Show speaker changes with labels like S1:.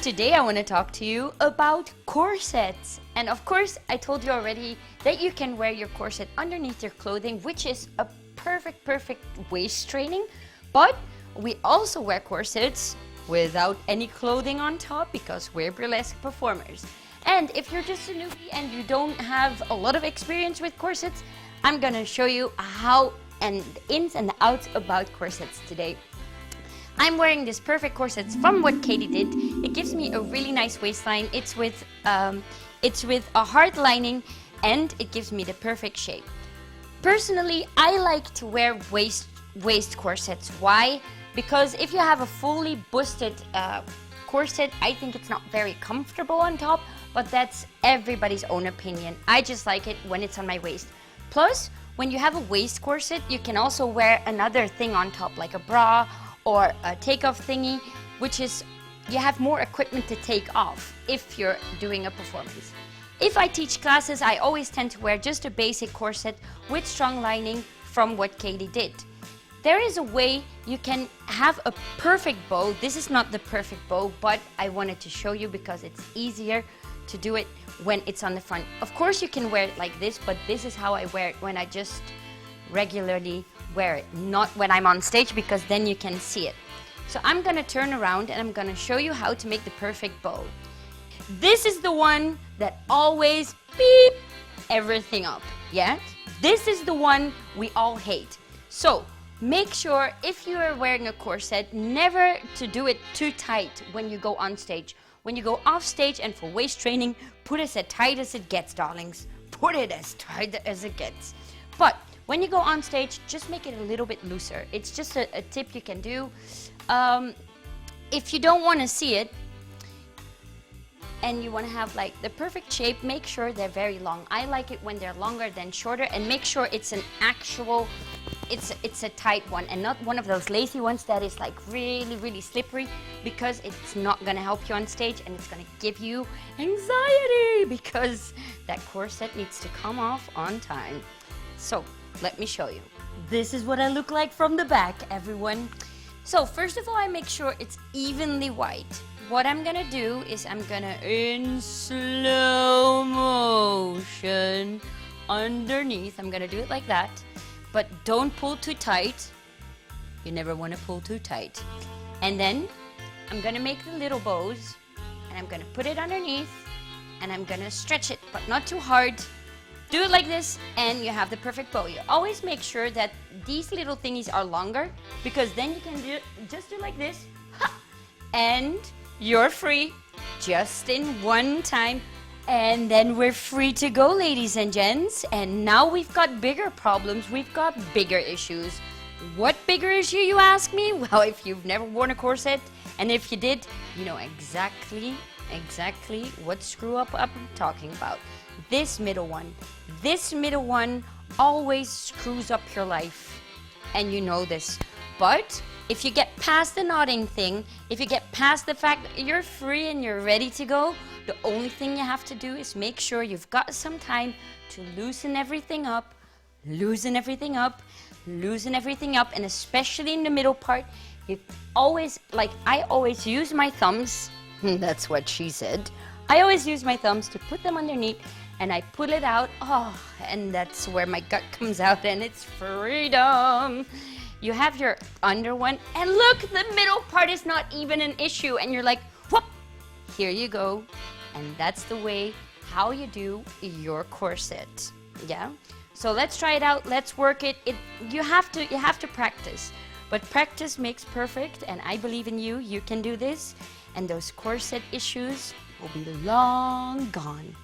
S1: Today I want to talk to you about corsets. And of course, I told you already that you can wear your corset underneath your clothing, which is a perfect waist training. But we also wear corsets without any clothing on top because we're burlesque performers. And if you're just a newbie and you don't have a lot of experience with corsets, I'm gonna show you how and the ins and the outs about corsets today. I'm wearing this perfect corset from what Katie did. It gives me a really nice waistline. It's with a hard lining and it gives me the perfect shape. Personally, I like to wear waist corsets. Why? Because if you have a fully busted corset, I think it's not very comfortable on top, but that's everybody's own opinion. I just like it when it's on my waist. Plus, when you have a waist corset, you can also wear another thing on top, like a bra or a takeoff thingy, which is, you have more equipment to take off if you're doing a performance. If I teach classes, I always tend to wear just a basic corset with strong lining from what Katie did. There is a way you can have a perfect bow. This is not the perfect bow, but I wanted to show you because it's easier to do it when it's on the front. Of course you can wear it like this, but this is how I wear it when I just regularly wear it, not when I'm on stage, because then you can see it. So I'm gonna turn around and I'm gonna show you how to make the perfect bow. This is the one that always beep everything up, yeah? This is the one we all hate. So make sure if you are wearing a corset, never to do it too tight when you go on stage. When you go off stage and for waist training, put it as tight as it gets, darlings. Put it as tight as it gets. But when you go on stage, just make it a little bit looser. It's just a tip you can do. If you don't want to see it and you want to have like the perfect shape, make sure they're very long. I like it when they're longer than shorter, and make sure it's an actual, it's a tight one and not one of those lacy ones that is like really slippery, because it's not going to help you on stage and it's going to give you anxiety because that corset needs to come off on time. So let me show you. This is what I look like from the back, everyone. So first of all, I make sure it's evenly white. What I'm gonna do is I'm gonna, in slow motion, underneath, I'm gonna do it like that, but don't pull too tight. You never wanna pull too tight. And then I'm gonna make the little bows and I'm gonna put it underneath and I'm gonna stretch it, but not too hard. Do it like this and you have the perfect bow. You always make sure that these little thingies are longer, because then you can just do like this, ha, and you're free just in one time. And then we're free to go, ladies and gents. And now we've got bigger problems. We've got bigger issues. What bigger issue, you ask me? Well, if you've never worn a corset, and if you did, you know exactly what screw up I'm talking about. This middle one always screws up your life, and you know this. But if you get past the knotting thing, if you get past the fact that you're free and you're ready to go, the only thing you have to do is make sure you've got some time to loosen everything up, and especially in the middle part, you always, like I always use my thumbs, that's what she said, I always use my thumbs to put them underneath, and I pull it out, and that's where my gut comes out, and it's freedom. You have your under one, and look, the middle part is not even an issue, and you're like, whoop, here you go. And that's the way how you do your corset, yeah? So let's try it out, let's work it. You have to practice, but practice makes perfect, and I believe in you. You can do this, and those corset issues will be long gone.